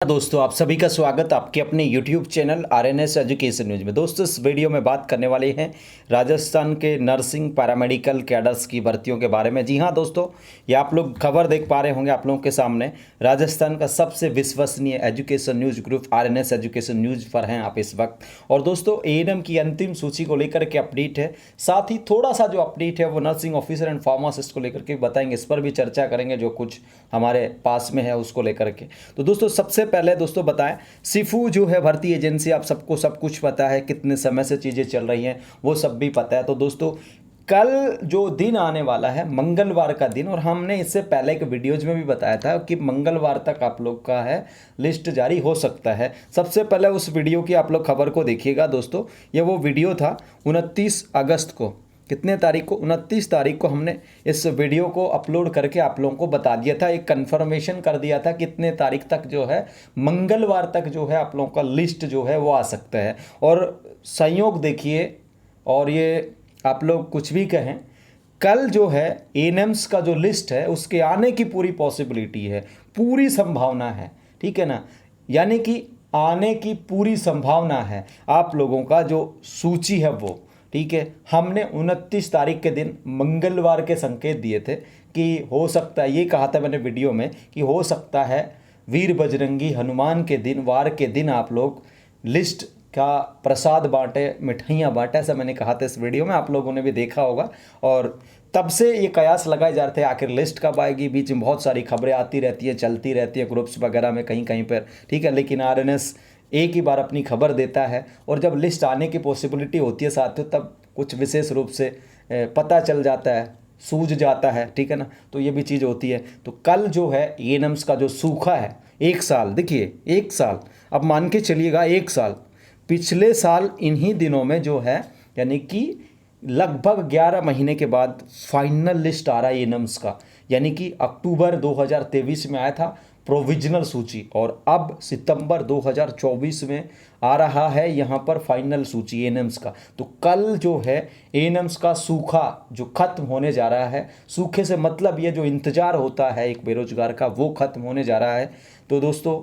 दोस्तों आप सभी का स्वागत आपके अपने YouTube channel RNS education news में। दोस्तों इस वीडियो में बात करने वाले हैं राजस्थान के नर्सिंग पैरामेडिकल कैडर्स की भर्तियों के बारे में। जी हाँ दोस्तों, ये आप लोग खबर देख पा रहे होंगे आप लोगों के सामने। राजस्थान का सबसे विश्वसनीय education news group RNS education news पर हैं आप इस वक्त। और दोस्तों एएनएम की अंतिम सूची को लेकर के अपडेट है, साथ ही थोड़ा सा जो अपडेट है वो नर्सिंग ऑफिसर एंड फार्मासिस्ट को लेकर के बताएंगे, इस पर भी चर्चा करेंगे जो कुछ हमारे पास में है उसको लेकर के। तो दोस्तों सबसे पहले दोस्तों बताएं, सिफू जो है भर्ती एजेंसी, आप सबको सब कुछ पता है, कितने समय से चीज़ें चल रही हैं वो सब भी पता है। तो दोस्तों कल जो दिन आने वाला है मंगलवार का दिन, और हमने इससे पहले एक वीडियोज में भी बताया था कि मंगलवार तक आप लोग का है लिस्ट जारी हो सकता है। सबसे पहले उस वीडियो की आप लोग खबर को देखिएगा दोस्तों। ये वो वीडियो था 29 अगस्त को, कितने तारीख को, 29 तारीख को हमने इस वीडियो को अपलोड करके आप लोगों को बता दिया था, एक कंफर्मेशन कर दिया था कितने तारीख तक जो है मंगलवार तक जो है आप लोगों का लिस्ट जो है वो आ सकता है। और संयोग देखिए, और ये आप लोग कुछ भी कहें, कल जो है एएनएम्स का जो लिस्ट है उसके आने की पूरी पॉसिबिलिटी है, पूरी संभावना है, ठीक है ना। यानी कि आने की पूरी संभावना है आप लोगों का जो सूची है वो, ठीक है। हमने 29 तारीख के दिन मंगलवार के संकेत दिए थे कि हो सकता है, ये कहा था मैंने वीडियो में कि हो सकता है वीर बजरंगी हनुमान के दिन, वार के दिन आप लोग लिस्ट का प्रसाद बांटे, मिठाइयाँ बांटे, ऐसा मैंने कहा था इस वीडियो में, आप लोगों ने भी देखा होगा। और तब से ये कयास लगाए जा रहे थे आखिर लिस्ट कब आएगी। बीच में बहुत सारी खबरें आती रहती है, चलती रहती है ग्रुप्स वगैरह में कहीं कहीं पर, ठीक है। लेकिन आरएनएस एक ही बार अपनी खबर देता है, और जब लिस्ट आने की पॉसिबिलिटी होती है साथियों तब कुछ विशेष रूप से पता चल जाता है, सूझ जाता है, ठीक है ना। तो ये भी चीज़ होती है। तो कल जो है एएनएम्स का जो सूखा है, 1 साल, देखिए 1 साल, अब मान के चलिएगा 1 साल, पिछले साल इन्हीं दिनों में जो है, यानी कि लगभग 11 महीने के बाद फाइनल लिस्ट आ रहा है एएनएम्स का। यानी कि अक्टूबर 2023 में आया था प्रोविजनल सूची, और अब सितंबर 2024 में आ रहा है यहाँ पर फाइनल सूची एएनएम्स का। तो कल जो है एएनएम्स का सूखा जो खत्म होने जा रहा है, सूखे से मतलब ये जो इंतज़ार होता है एक बेरोजगार का वो खत्म होने जा रहा है। तो दोस्तों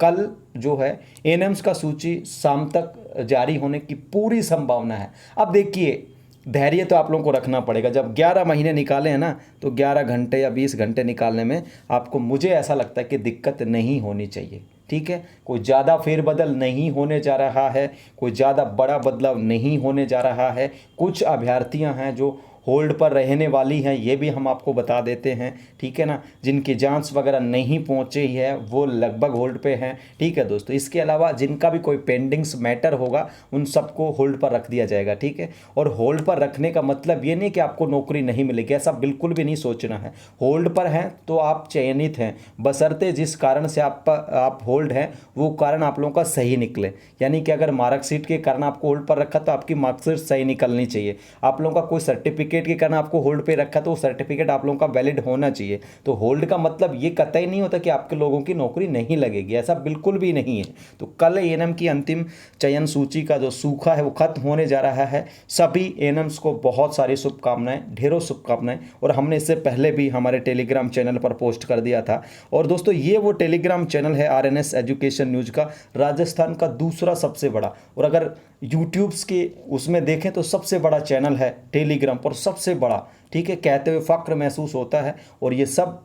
कल जो है एएनएम्स का सूची शाम तक जारी होने की पूरी संभावना है। अब देखिए धैर्य तो आप लोगों को रखना पड़ेगा। जब 11 महीने निकाले हैं ना, तो 11 घंटे या 20 घंटे निकालने में आपको, मुझे ऐसा लगता है कि दिक्कत नहीं होनी चाहिए, ठीक है। कोई ज़्यादा फेरबदल नहीं होने जा रहा है, कोई ज़्यादा बड़ा बदलाव नहीं होने जा रहा है। कुछ अभ्यर्थियां हैं जो होल्ड पर रहने वाली हैं, ये भी हम आपको बता देते हैं, ठीक है ना। जिनकी जांच वगैरह नहीं पहुंची है वो लगभग होल्ड पे हैं, ठीक है दोस्तों। इसके अलावा जिनका भी कोई पेंडिंग्स मैटर होगा उन सबको होल्ड पर रख दिया जाएगा, ठीक है। और होल्ड पर रखने का मतलब ये नहीं कि आपको नौकरी नहीं मिलेगी, ऐसा बिल्कुल भी नहीं सोचना है। होल्ड पर हैं तो आप चयनित हैं, बशर्ते जिस कारण से आप होल्ड हैं वो कारण आप लोगों का सही निकले। यानी कि अगर मार्कशीट के कारण आपको होल्ड पर रखा तो आपकी मार्कशीट सही निकलनी चाहिए। आप लोगों का कोई सर्टिफिकेट के कारण आपको होल्ड पे रखा तो वो सर्टिफिकेट आप लोगों का वैलिड होना चाहिए। तो होल्ड का मतलब ये कतई नहीं होता कि आपके लोगों की नौकरी नहीं लगेगी, ऐसा बिल्कुल भी नहीं है। तो कल एएनएम की अंतिम चयन सूची का जो सूखा है वो खत्म होने जा रहा है। सभी एएनएम्स को बहुत सारी शुभकामनाएं, ढेरों शुभकामनाएं। और हमने इससे पहले भी हमारे टेलीग्राम चैनल पर पोस्ट कर दिया था। और दोस्तों ये वो टेलीग्राम चैनल है आरएनएस एजुकेशन न्यूज का, राजस्थान का दूसरा सबसे बड़ा, और अगर यूट्यूब्स के उसमें देखें तो सबसे बड़ा चैनल है टेलीग्राम पर, सबसे बड़ा, ठीक है। कहते हुए फ़ख्र महसूस होता है। और ये सब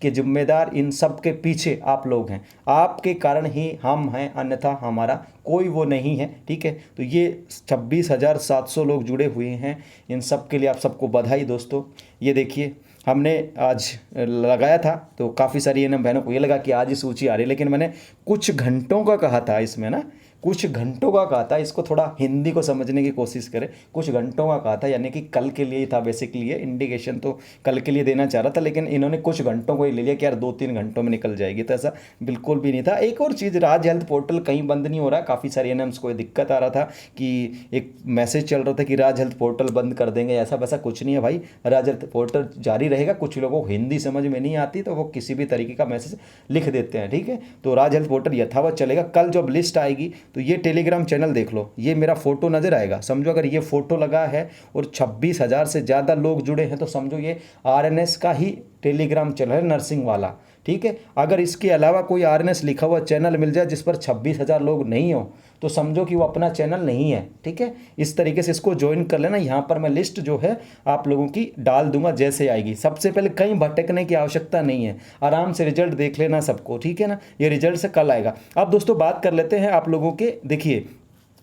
के जिम्मेदार, इन सब के पीछे आप लोग हैं, आपके कारण ही हम हैं, अन्यथा हमारा कोई वो नहीं है, ठीक है। तो ये 26,700 लोग जुड़े हुए हैं, इन सब के लिए आप सबको बधाई दोस्तों। ये देखिए हमने आज लगाया था तो काफ़ी सारी एएनएम बहनों को ये लगा कि आज ही सूची आ रही है, लेकिन मैंने कुछ घंटों का कहा था इसमें ना, कुछ घंटों का कहा था। इसको थोड़ा हिंदी को समझने की कोशिश करें, कुछ घंटों का कहा था, यानी कि कल के लिए ही था बेसिकली। ये इंडिकेशन तो कल के लिए देना चाह रहा था, लेकिन इन्होंने कुछ घंटों को ही ले लिया कि यार 2-3 घंटों में निकल जाएगी, तो ऐसा बिल्कुल भी नहीं था। एक और चीज़, राज हेल्थ पोर्टल कहीं बंद नहीं हो रहा। काफ़ी सारी एएनएम्स को दिक्कत आ रहा था कि एक मैसेज चल रहा था कि राज हेल्थ पोर्टल बंद कर देंगे, ऐसा वैसा कुछ नहीं है भाई। राज हेल्थ पोर्टल जारी रहेगा। कुछ लोगों को हिंदी समझ में नहीं आती तो वो किसी भी तरीके का मैसेज लिख देते हैं, ठीक है। तो राज हेल्थ पोर्टल यथावत चलेगा। कल जब लिस्ट आएगी तो ये टेलीग्राम चैनल देख लो, ये मेरा फोटो नजर आएगा, समझो अगर ये फोटो लगा है और 26,000 से ज़्यादा लोग जुड़े हैं तो समझो ये आरएनएस का ही टेलीग्राम चैनल है, नर्सिंग वाला, ठीक है। अगर इसके अलावा कोई आरएनएस लिखा हुआ चैनल मिल जाए जिस पर 26,000 लोग नहीं हो तो समझो कि वो अपना चैनल नहीं है, ठीक है। इस तरीके से इसको ज्वाइन कर लेना। यहाँ पर मैं लिस्ट जो है आप लोगों की डाल दूंगा जैसे आएगी। सबसे पहले कहीं भटकने की आवश्यकता नहीं है, आराम से रिजल्ट देख लेना सबको, ठीक है ना। ये रिजल्ट से कल आएगा। अब दोस्तों बात कर लेते हैं आप लोगों के, देखिए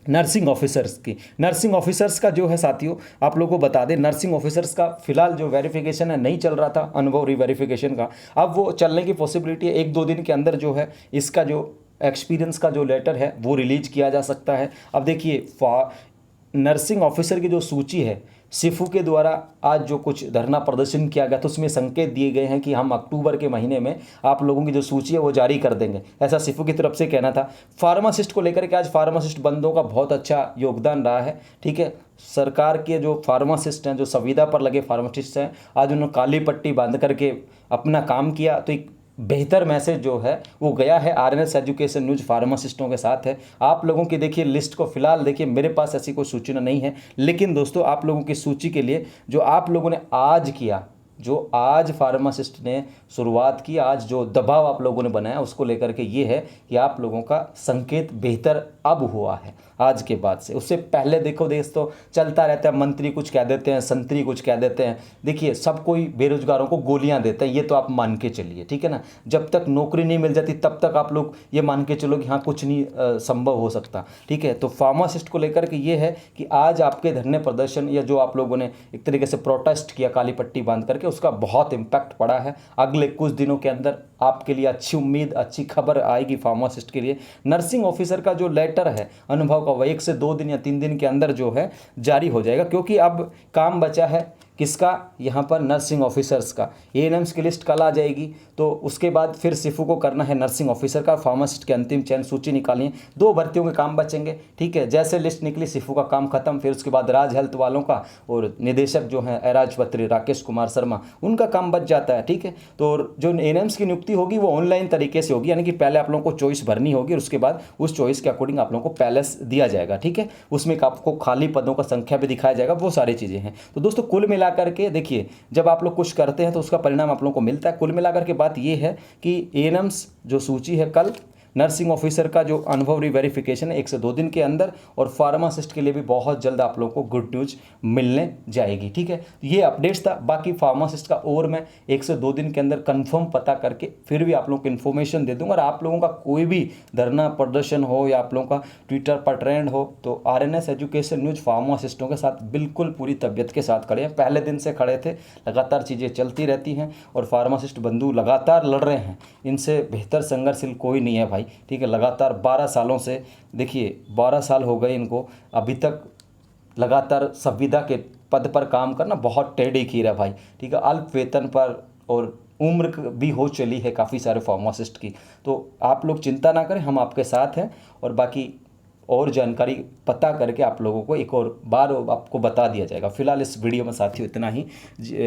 नर्सिंग ऑफिसर्स की। नर्सिंग ऑफिसर्स का जो है साथियों आप लोगों को बता दें, नर्सिंग ऑफिसर्स का फिलहाल जो वेरिफिकेशन है नहीं चल रहा था, अनुभव रीवेरिफिकेशन का, अब वो चलने की पॉसिबिलिटी है। 1-2 दिन के अंदर जो है इसका जो एक्सपीरियंस का जो लेटर है वो रिलीज किया जा सकता है। अब देखिए नर्सिंग ऑफिसर की जो सूची है सिफू के द्वारा आज जो कुछ धरना प्रदर्शन किया गया तो उसमें संकेत दिए गए हैं कि हम अक्टूबर के महीने में आप लोगों की जो सूची है वो जारी कर देंगे, ऐसा सिफू की तरफ से कहना था। फार्मासिस्ट को लेकर के आज फार्मासिस्ट बंदों का बहुत अच्छा योगदान रहा है, ठीक है। सरकार के जो फार्मासिस्ट हैं, जो संविदा पर लगे फार्मासिस्ट हैं, आज उन्होंने काली पट्टी बांध करके अपना काम किया। तो एक बेहतर मैसेज जो है वो गया है। आरएनएस एजुकेशन न्यूज़ फार्मासिस्टों के साथ है। आप लोगों की देखिए लिस्ट को फिलहाल देखिए, मेरे पास ऐसी कोई सूचना नहीं है, लेकिन दोस्तों आप लोगों की सूची के लिए जो आप लोगों ने आज किया, जो आज फार्मासिस्ट ने शुरुआत की, आज जो दबाव आप लोगों ने बनाया उसको लेकर के ये है कि आप लोगों का संकेत बेहतर अब हुआ है आज के बाद से। उससे पहले देखो दोस्तों चलता रहता है, मंत्री कुछ कह देते हैं, संतरी कुछ कह देते हैं। देखिए सब कोई बेरोजगारों को गोलियां देते हैं, ये तो आप मान के चलिए, ठीक है ना। जब तक नौकरी नहीं मिल जाती तब तक आप लोग ये मान के चलो कि हाँ कुछ नहीं संभव हो सकता, ठीक है। तो फार्मासिस्ट को लेकर के ये है कि आज आपके धरने प्रदर्शन या जो आप लोगों ने एक तरीके से प्रोटेस्ट किया काली पट्टी बांध करके, उसका बहुत इम्पैक्ट पड़ा है। अगले कुछ दिनों के अंदर आपके लिए अच्छी उम्मीद, अच्छी खबर आएगी फार्मासिस्ट के लिए। नर्सिंग ऑफिसर का जो लेटर है अनुभव का, वह 1 से 2 दिन या 3 दिन के अंदर जो है जारी हो जाएगा, क्योंकि अब काम बचा है किसका, यहाँ पर नर्सिंग ऑफिसर्स का। एएनएम्स की लिस्ट कल आ जाएगी, तो उसके बाद फिर सिफू को करना है नर्सिंग ऑफिसर का। फार्मासिस्ट की अंतिम चयन सूची निकालनी है, 2 भर्तियों के काम बचेंगे, ठीक है। जैसे लिस्ट निकली सिफू का काम खत्म, फिर उसके बाद राज हेल्थ वालों का और निदेशक जो हैं एराजपत्री राकेश कुमार शर्मा, उनका काम बच जाता है, ठीक है। तो जो एएनएम्स की नियुक्ति होगी वो ऑनलाइन तरीके से होगी, यानी कि पहले आप लोगों को चॉइस भरनी होगी और उसके बाद उस चॉइस के अकॉर्डिंग आप लोगों को पैलेस दिया जाएगा, ठीक है। उसमें आपको खाली पदों का संख्या भी दिखाया जाएगा, वो सारी चीज़ें हैं। तो दोस्तों कुल मिलाकर के देखिए, जब आप लोग कुछ करते हैं तो उसका परिणाम आप लोगों को मिलता है। कुल मिलाकर के बात यह है कि एएनएम्स जो सूची है कल, नर्सिंग ऑफिसर का जो अनुभव रीवेरिफिकेशन है 1 से 2 दिन के अंदर, और फार्मासिस्ट के लिए भी बहुत जल्द आप लोगों को गुड न्यूज़ मिलने जाएगी, ठीक है। ये अपडेट्स था। बाकी फार्मासिस्ट का और मैं 1 से 2 दिन के अंदर कंफर्म पता करके फिर भी आप लोगों को इन्फॉर्मेशन दे दूंगा। और आप लोगों का कोई भी धरना प्रदर्शन हो या आप लोगों का ट्विटर पर ट्रेंड हो तो आरएनएस एजुकेशन न्यूज़ फार्मासिस्टों के साथ बिल्कुल पूरी तबियत के साथ खड़े हैं। पहले दिन से खड़े थे, लगातार चीज़ें चलती रहती हैं और फार्मासिस्ट बंधु लगातार लड़ रहे हैं। इनसे बेहतर संघर्षशील कोई नहीं है भाई, ठीक है। लगातार 12 सालों से, देखिए 12 साल हो गए इनको, अभी तक लगातार संविदा के पद पर काम करना बहुत टेढ़ी खीर है भाई, ठीक है। अल्प वेतन पर और उम्र भी हो चली है काफ़ी सारे फार्मासिस्ट की। तो आप लोग चिंता ना करें, हम आपके साथ हैं। और बाकी और जानकारी पता करके आप लोगों को एक और बार आपको बता दिया जाएगा। फिलहाल इस वीडियो में साथियों इतना ही।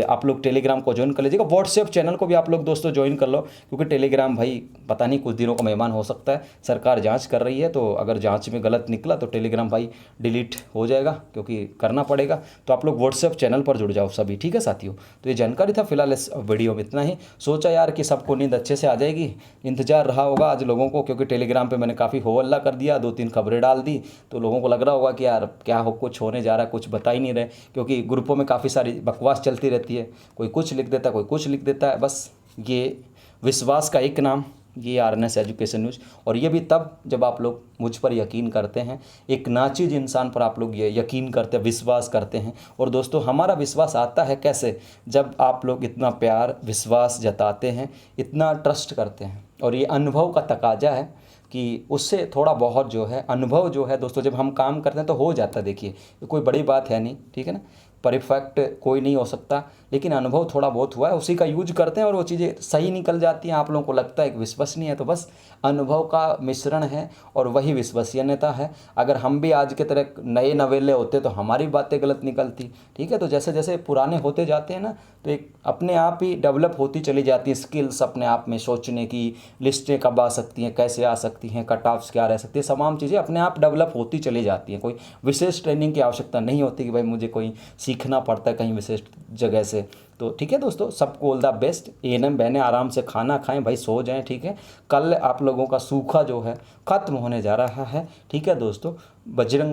आप लोग टेलीग्राम को ज्वाइन कर लीजिएगा, व्हाट्सएप चैनल को भी आप लोग दोस्तों ज्वाइन कर लो, क्योंकि टेलीग्राम भाई पता नहीं कुछ दिनों का मेहमान हो सकता है। सरकार जांच कर रही है, तो अगर जांच में गलत निकला तो टेलीग्राम भाई डिलीट हो जाएगा, क्योंकि करना पड़ेगा। तो आप लोग व्हाट्सएप चैनल पर जुड़ जाओ सभी, ठीक है साथियों। तो ये जानकारी था फिलहाल इस वीडियो में इतना ही। सोचा यार कि सबको नींद अच्छे से आ जाएगी, इंतजार रहा होगा आज लोगों को, क्योंकि टेलीग्राम पर मैंने काफ़ी हो हल्ला कर दिया, 2-3 खबरें डाल दी, तो लोगों को लग रहा होगा कि यार क्या हो, कुछ होने जा रहा है, कुछ बता ही नहीं रहे, क्योंकि ग्रुपों में काफ़ी सारी बकवास चलती रहती है। कोई कुछ लिख देता है, कोई कुछ लिख देता है। बस ये विश्वास का एक नाम, ये आरएनएस एजुकेशन न्यूज़। और ये भी तब जब आप लोग मुझ पर यकीन करते हैं, एक नाचीज इंसान पर आप लोग ये यकीन करते हैं, विश्वास करते हैं। और दोस्तों हमारा विश्वास आता है कैसे, जब आप लोग इतना प्यार विश्वास जताते हैं, इतना ट्रस्ट करते हैं। और ये अनुभव का तकाजा है कि उससे थोड़ा बहुत जो है अनुभव जो है दोस्तों, जब हम काम करते हैं तो हो जाता है। देखिए कोई बड़ी बात है नहीं, ठीक है ना, परफेक्ट कोई नहीं हो सकता, लेकिन अनुभव थोड़ा बहुत हुआ है, उसी का यूज करते हैं और वो चीज़ें सही निकल जाती हैं। आप लोगों को लगता है कि विश्वसनीय है, तो बस अनुभव का मिश्रण है और वही विश्वसनीयता है। अगर हम भी आज के तरह नए नवेले होते तो हमारी बातें गलत निकलती, ठीक है। तो जैसे जैसे पुराने होते जाते हैं ना, तो एक अपने आप ही डेवलप होती चली जाती है स्किल्स, अपने आप में सोचने की, लिस्टें कब आ सकती हैं, कैसे आ सकती हैं, कट ऑफ्स क्या रह सकती है, तमाम चीज़ें अपने आप डेवलप होती चली जाती हैं। कोई विशेष ट्रेनिंग की आवश्यकता नहीं होती कि भाई मुझे कोई सीखना पड़ता है कहीं विशिष्ट जगह से। तो ठीक है दोस्तों, सबको ऑल द बेस्ट। एएनएम बहनें आराम से खाना खाएं भाई, सो जाएं, ठीक है। कल आप लोगों का सूखा जो है ख़त्म होने जा रहा है, ठीक है दोस्तों।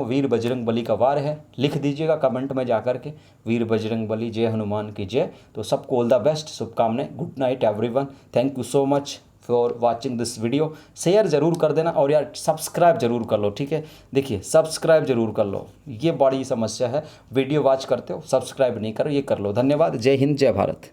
वीर बजरंग बली का वार है, लिख दीजिएगा कमेंट में जा कर के, वीर बजरंग बली, जय हनुमान की जय। तो सबको ऑल द बेस्ट, शुभकामनाएं। Good night everyone, thank you so much for watching this video. Share ज़रूर कर देना और यार सब्सक्राइब जरूर कर लो, ठीक है। देखिए सब्सक्राइब जरूर कर लो, ये बड़ी समस्या है, वीडियो वॉच करते हो सब्सक्राइब नहीं करो, ये कर लो। धन्यवाद, जय हिंद, जय भारत।